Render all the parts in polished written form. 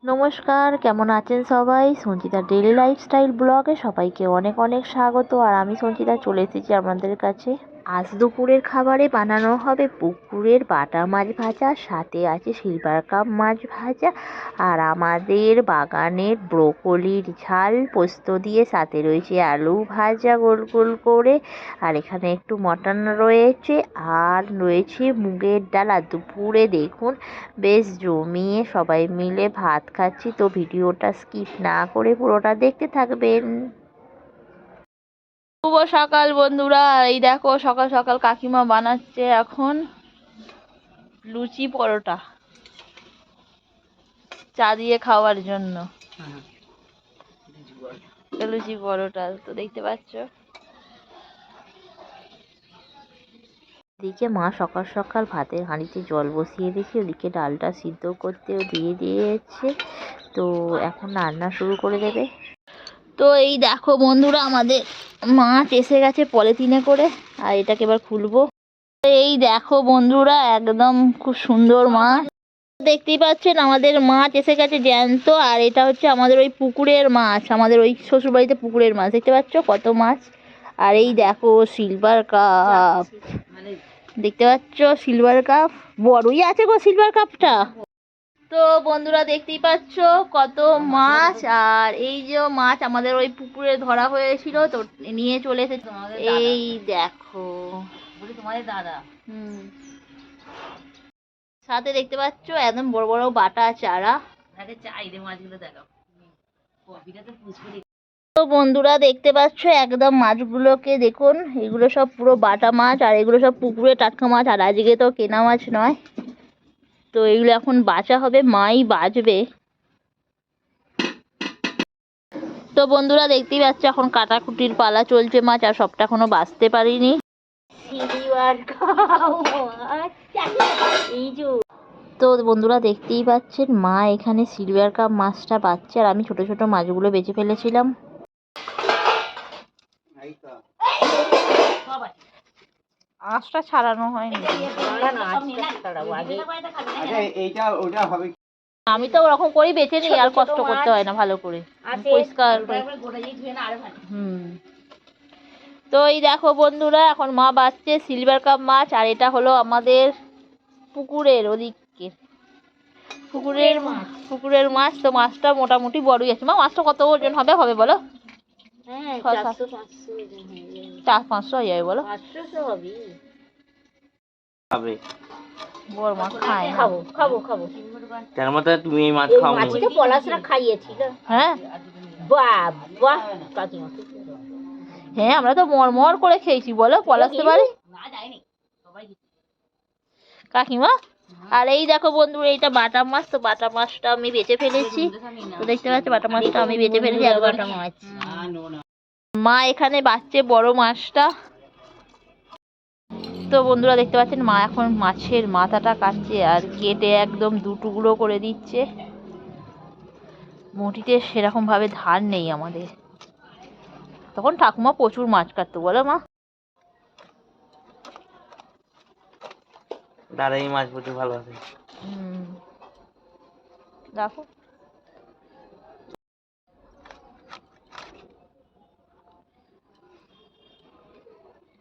নমস্কার, কেমন আছেন সবাই? সঞ্চিতা ডেইলি লাইফস্টাইল ব্লগে সবাইকে অনেক অনেক স্বাগত। আর আমি সঞ্চিতা চলে এসেছি আপনাদের কাছে। আজ দুপুরের খাবারে বানানো হবে পুকুরের বাটা মাছ ভাজা, সাথে আছে সিলভার কাপ মাছ ভাজা, আর আমাদের বাগানের ব্রোকলির ঝাল পোস্ত দিয়ে, সাথে রয়েছে আলু ভাজা গোল গোল করে, আর এখানে একটু মটন রয়েছে, আর রয়েছে মুগের ডাল। আর দুপুরে দেখুন বেশ জমিয়ে সবাই মিলে ভাত খাচ্ছি। তো ভিডিওটা স্কিপ না করে পুরোটা দেখতে থাকবেন। শুভ সকাল বন্ধুরা। এই দেখো সকাল সকাল কাকিমা বানাচ্ছে এখন লুচি পরোটা চা দিয়ে খাওয়ার জন্য। লুচি পরোটা তো দেখতে পাচ্ছ। এদিকে মা সকাল সকাল ভাতের হাঁড়িতে জল বসিয়ে দিয়েছে, ওদিকে ডালটা সিদ্ধ করতেও দিয়ে দিয়েছে। তো এখন রান্না শুরু করে দেবে। তো এই দেখো বন্ধুরা, আমাদের মাছ এসে গেছে পলিথিনে করে, আর এটাকে এবার খুলবো। এই দেখো বন্ধুরা, একদম খুব সুন্দর মাছ দেখতেই পাচ্ছেন। আমাদের মাছ এসে গেছে জ্যান্ত, আর এটা হচ্ছে আমাদের ওই পুকুরের মাছ, আমাদের ওই শ্বশুরবাড়িতে পুকুরের মাছ। দেখতে পাচ্ছ কত মাছ। আর এই দেখো সিলভার কাপ, দেখতে পাচ্ছ সিলভার কাপ, বড়ই আছে গো সিলভার কাপটা। তো বন্ধুরা দেখতেই পাচ্ছ কত মাছ। আর এই যে মাছ আমাদের ওই পুকুরে ধরা হয়েছিল, তো নিয়ে চলে এসেছে। এই দেখো তোমাদের দাদা। সাথে দেখতে পাচ্ছ একদম বড় বড় বাটা চারা। তো বন্ধুরা দেখতে পাচ্ছ একদম মাছগুলোকে দেখুন, এগুলো সব পুরো বাটা মাছ, আর এগুলো সব পুকুরে টাটকা মাছ, আর আজকে তো কেনা মাছ নয়। তো এগুলো এখন বাছা হবে, মাই বাছবে। তো বন্ধুরা দেখতেই পাচ্ছ এখন কাটাকুটির পালা চলছে মাছ, আর সবটা এখনো বাছতে পারিনি। তো বন্ধুরা দেখতেই পাচ্ছেন মা এখানে সিলভার কাপ মাছটা বাছছে, আর আমি ছোট ছোট মাছগুলো বেছে ফেলেছিলাম। আঁশটা ছাড়ানো হয়নি। আমি তো ওরকম করেই বেছে নিই, আর কষ্ট করতে হয় না, ভালো করে পরিষ্কার করে। তো এই দেখো বন্ধুরা, এখন মা বাছছে সিলভার কাপ মাছ, আর এটা হলো আমাদের পুকুরের ওদিকে পুকুরের মাছ। তো মাছটা মোটামুটি বড়ই আছে। মা মাছটা কত ওজন হবে হবে বলো? 400-500 হয়ে যাবে বলো। বড় মাছ খাই না। খাবো তার মধ্যে তুমি এই মাছ খাও। মাছটা পলাশরা খাইয়েছিল। হ্যাঁ বাবা কাকিমা। হ্যাঁ আমরা তো মরমর করে খেয়েছি বলো, পলাশতে পারি কাকিমা। আর এই দেখো বন্ধু, এইটা বাটা মাছ। তো বাটা মাছটা আমি বেঁচে ফেলেছি। তো দেখতে পাচ্ছ বাটা মাছটা আমি বেঁচে ফেলেছি একবার। মা এখানে বাছছে বড় মাছটা। তো বন্ধুরা দেখতে পাচ্ছেন মা এখন মাছের মাথাটা কাটছে, আর কেটে একদম দু টুকরো করে দিচ্ছে। মুঠিতে সেরকম ভাবে ধার নেই আমাদের, তখন ঠাকুমা প্রচুর মাছ কাটতো বলো মা। দাদা এই মাছ প্রচুর ভালো আছে। দেখো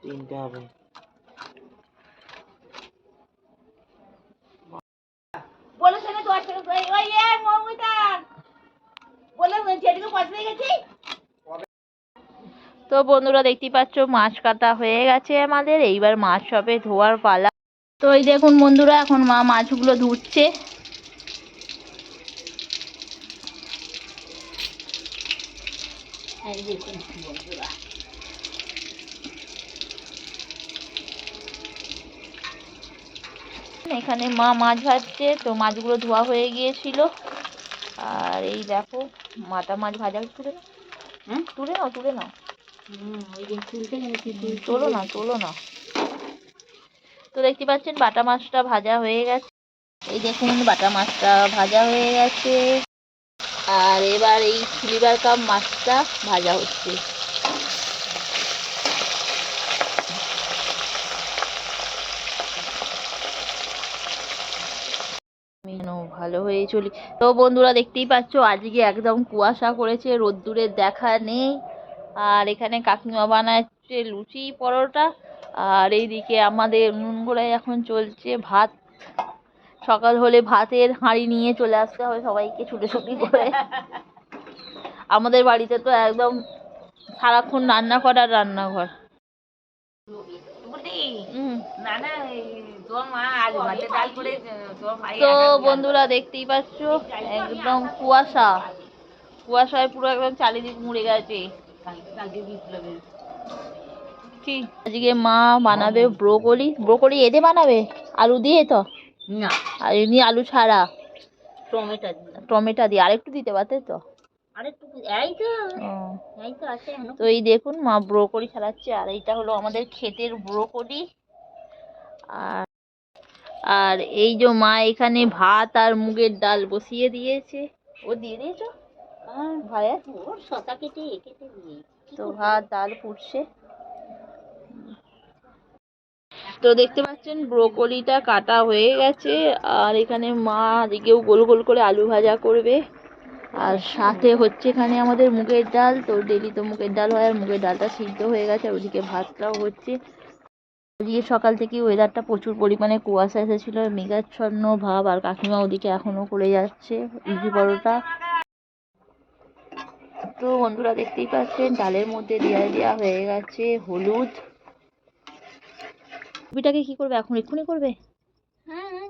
তিনটে হবে। তো বন্ধুরা দেখতেই পাচ্ছ মাছ কাটা হয়ে গেছে আমাদের, এইবার মাছ হবে ধোয়ার পালা। তো এই দেখুন বন্ধুরা, এখন মা মাছগুলো ধুচ্ছে। এখানে মা মাছ ভাজছে, তো মাছগুলো ধোয়া হয়ে গিয়েছিল। আর এই দেখো মাটা মাছ ভাজা তুলে নাও, তুলে নাও তোলো না তোলো না। তো দেখতে পাচ্ছেন বাটা মাছটা ভাজা হয়ে গেছে। এই দেখুন বাটা মাছটা ভাজা হয়ে গেছে, আর এবার এই সিলভার কাপ মাছটা ভাজা হচ্ছে। ভালো হয়ে চলি। তো বন্ধুরা দেখতেই পাচ্ছ আজকে একদম কুয়াশা করেছে, রোদ্দুরের দেখা নেই। আর এখানে কাকিমা বানাচ্ছে লুচি পরোটা, আর এইদিকে আমাদের নুন গোড়ায় এখন চলছে ভাত। সকাল হলে ভাতের হাঁড়ি নিয়ে চলে আসতে হবে সবাইকে ছুটোছুটি করে। আমাদের বাড়িতে তো একদম সারাক্ষণ রান্নাঘর। তো বন্ধুরা দেখতেই পাচ্ছ একদম কুয়াশায় পুরো একদম চারিদিক মুড়ে গেছে। কি আজকে মা বানাবে ব্রোকলি এতে বানাবে আলু দিয়ে? তো না, আর এমনি আলু ছাড়া টমেটো দিয়ে আরেকটু দিতে পারতে তো। তো এই দেখুন মা ব্রোকলি ছাড়াচ্ছে, আর এইটা হলো আমাদের ক্ষেতের ব্রোকলি। আর আর এই যে মা এখানে ভাত আর মুগের ডাল বসিয়ে দিয়েছে। ও দিয়ে দিয়েছো ভাইয়া? শসা কেটে তো ভাত ডাল ফুটছে। তো দেখতে পাচ্ছেন ব্রোকলিটা কাটা হয়ে গেছে, আর এখানে মা দিকেও গোল গোল করে আলু ভাজা করবে। আর সাথে হচ্ছে এখানে আমাদের মুগের ডাল, তো ডেলি তো মুগের ডাল হয়, আর মুগের ডালটা সিদ্ধ হয়ে গেছে, আর ওদিকে ভাতটাও হচ্ছে। আজকে সকাল থেকে ওয়েদারটা প্রচুর পরিমাণে কুয়াশা এসেছিল, মেঘাচ্ছন্ন ভাব, আর কাকিমা ওদিকে এখনো করে যাচ্ছে লুচি পরোটা। তো বন্ধুরা দেখতেই পাচ্ছেন ডালের মধ্যে দেওয়া হয়ে গেছে হলুদ। কপিটাকে কি করবে এখন? এক্ষুনি করবে? হ্যাঁ,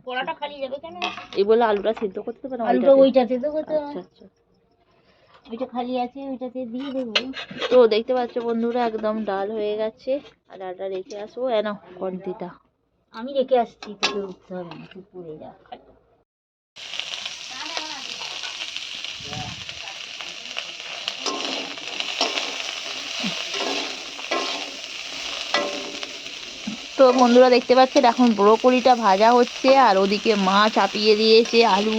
পোড়াটা খালি যাবে কেন? এই বলে আলুটা সিদ্ধ করতে পারো? আলুটা ওইটাতে দেবো তো। আচ্ছা, ওইটা খালি আছে, ওইটাতে দিয়ে দেবো। তো দেখতে পাচ্ছ বন্ধুরা একদম ডাল হয়ে গেছে, আর ডালটা রেখে আসবো। এনো কন্তিটা আমি রেখে আসছি, তোকে উঠতে হবে না, তুই পড়ে যা। তো বন্ধুরা দেখতে পাচ্ছেন এখন ব্রোকলিটা ভাজা হচ্ছে, আর ওদিকে মা চাপিয়ে দিয়েছে আলু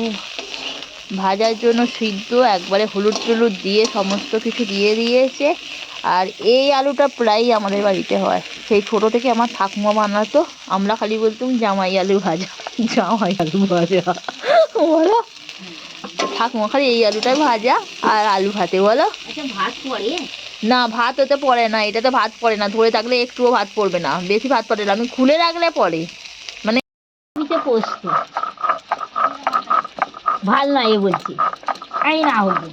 ভাজার জন্য সিদ্ধ, একবারে হলুদ টলুদ দিয়ে সমস্ত কিছু দিয়ে দিয়েছে। আর এই আলুটা প্রায়ই আমাদের বাড়িতে হয়, সেই ছোট থেকে আমার ঠাকুমা বানাতো, আমরা খালি বলতাম জামাই আলু ভাজা, জামাই আলু ভাজা বলো। ঠাকুমা খালি এই আলুটাই ভাজা আর আলু ভাতে বলো। ভাত পড়ে না? ভাত ওতে পড়ে না, এটাতে ভাত পড়ে না, ধরে থাকলে একটুও ভাত পড়বে না, বেশি ভাত পড়ে না, আমি খুলে রাখলে পড়ে। মানে পোস্ত ভাল না এ বলছি আমি না হবো।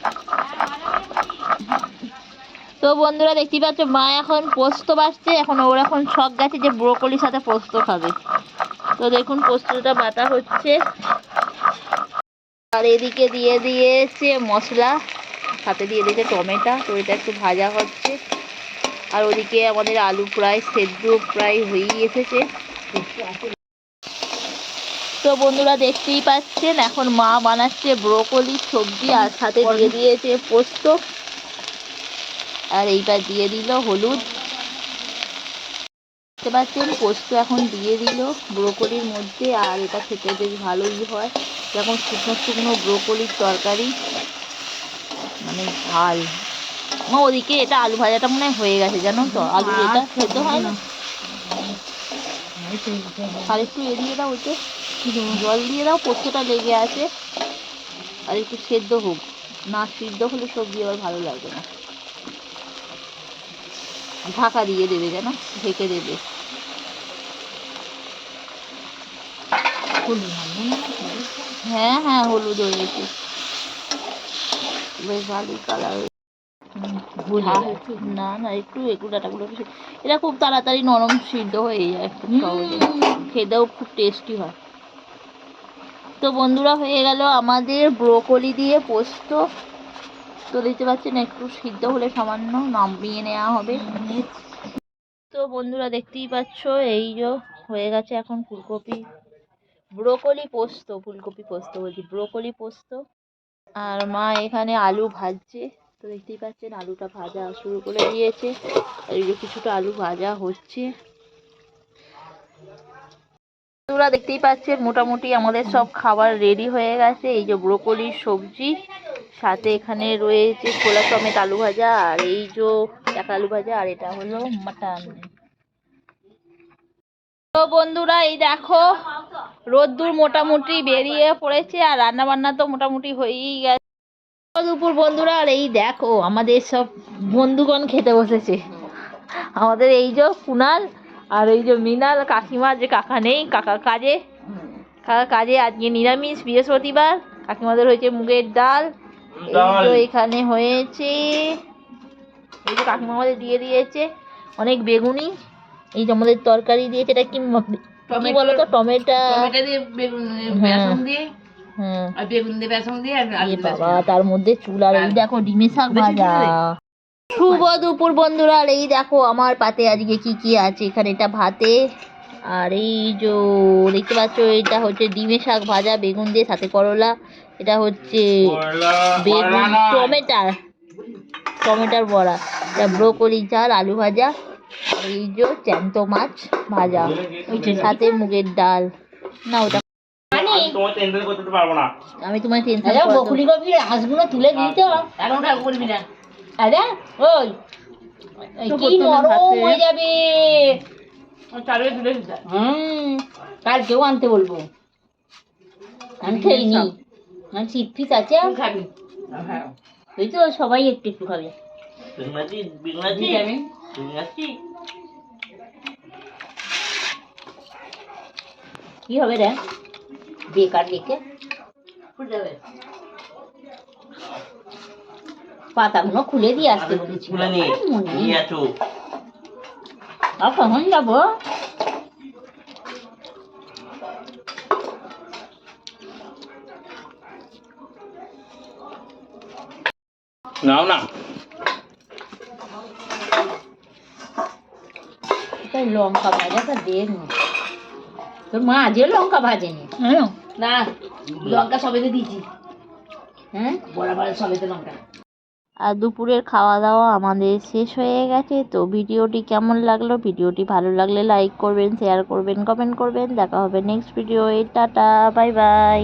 তো বন্ধুরা দেখতেই পাচ্ছ মা এখন পোস্ত বাটছে, এখন ওর এখন শখ গেছে যে ব্রোকলির সাথে পোস্ত খাবে। তো দেখুন পোস্তটা বাটা হচ্ছে, আর এদিকে দিয়ে দিয়েছে মশলা, সাথে দিয়ে দিয়েছে টমেটো, তো এটা একটু ভাজা হচ্ছে। আর ওদিকে আমাদের আলু প্রায় সেদ্ধ প্রায় হয়েই এসেছে। তো বন্ধুরা দেখতেই পাচ্ছেন এখন মা বানাচ্ছে ব্রোকলি সবজি, আর সাথে দিয়ে দিয়েছে পোস্ত, আর এইবার দিয়ে দিল হলুদ। দেখতে পাচ্ছেন পোস্ত এখন দিয়ে দিল ব্রোকলির মধ্যে, আর এটা খেতে বেশ ভালোই হয়, যেমন শুকনো শুকনো ব্রোকলির তরকারি, মানে ঝাল। মা ওদিকে এটা আলু ভাজাটা মনে হয়ে গেছে জানো তো, আলু এটা খেতে হয় না। আর একটু এড়িয়ে দাও, ওতে জল দিয়ে দাও, পোস্তটা লেগে আছে, আর একটু সেদ্ধ হোক, না সিদ্ধ হলে সবজি আবার ভালো লাগবে না। ঢাকা দিয়ে দেবে, যেন ঢেকে দেবে। হ্যাঁ হ্যাঁ হলুদ হয়েছে, বেশ ভালোই কালার। না না একটু এগুলো এটা খুব তাড়াতাড়ি নরম সিদ্ধ হয়ে যায়, খুব সহজে, খেতেও খুব টেস্টি হয়। তো বন্ধুরা হয়ে গেল আমাদের ব্রোকলি দিয়ে পোস্ত। তো দেখতে পাচ্ছেন একটু সিদ্ধ হলে সামান্য নামিয়ে নেওয়া হবে। তো বন্ধুরা দেখতেই পাচ্ছ এই যে হয়ে গেছে এখন ব্রোকলি পোস্ত বলছি, ব্রোকলি পোস্ত। আর মা এখানে আলু ভাজছে, তো দেখতেই পাচ্ছেন আলুটা ভাজা শুরু করে দিয়েছে, আর এই যে কিছুটা আলু ভাজা হচ্ছে। বন্ধুরা দেখতেই পাচ্ছেন মোটামুটি আমাদের সব খাবার রেডি হয়ে গেছে। এই যে ব্রোকলির সবজি, সাথে এখানে রয়েছে ছোলা সমেত আলু ভাজা, আর এই যে আলু ভাজা, আর এটা হলো মাটন। তো বন্ধুরা এই দেখো রোদ্দুর মোটামুটি বেরিয়ে পড়েছে আর রান্না বান্না তো মোটামুটি হয়েই গেছে দুপুর বন্ধুরা। আর এই দেখো আমাদের সব বন্ধুগণ খেতে বসেছে। আমাদের এই যে কুনাল আর এই যে মিনাল, কাকিমা যে কাকা নেই, কাকা কাজে আজকে নিরামিষ বৃহস্পতিবার। কাকিমাদের হয়েছে মুগের ডাল। এই তো এখানে হয়েছে, এই যে কাকিমা আমাদের দিয়ে দিয়েছে অনেক বেগুনি। এই যে আমাদের তরকারি দিয়েছে, এটা কি বলো তো, টমেটো দিয়ে বেগুন বেসন দিয়ে, হ্যাঁ আর বেগুন দিয়ে বেসন দিয়ে আর আলু বাবা তার মধ্যে চুল। আর এই দেখো ডিমের শাক ভাজা। শুভ দুপুর বন্ধুরা। আর এই দেখো আমার পাতে আজকে কি কি আছে। এখানে এটা ভাতে, আর এই যে দেখতে পাচ্ছ এটা হচ্ছে ডিমের শাক ভাজা বেগুন দিয়ে, সাথে করলা। এটা হচ্ছে বেগুন টমেটোর বড়া। এটা ব্রোকলি চাল আলু ভাজা। আর এই যে জ্যান্ত মাছ ভাজা, সাথে মুগের ডাল। না ওটা আমি তোমার টেনশন বকুলি কপি হাঁসগুলো তুলে দিই তো এখন করবি না। আরে ওই কি নরম হয়ে যাবে। কালকেও আনতে বলবো। আমি খাইনি, আমার চিট পিস আছে। ওই তো সবাই একটু একটু খাবে। কি হবে রে বেকার রেখে পাতাগুলো খুলে দিয়ে আসতে বলেছি। কখন যাবো? নাও না লঙ্কা ভাজাটা দেখ না, তোর মা আজও লঙ্কা ভাজেনি না, লঙ্কা সবেতে দিয়েছি। হ্যাঁ বরাবর সবেতে লঙ্কা। আর দুপুরের খাওয়া দাওয়া আমাদের শেষ হয়ে গেছে। তো ভিডিওটি কেমন লাগলো, ভিডিওটি ভালো লাগলে লাইক করবেন, শেয়ার করবেন, কমেন্ট করবেন। দেখা হবে next video. Tata bye bye.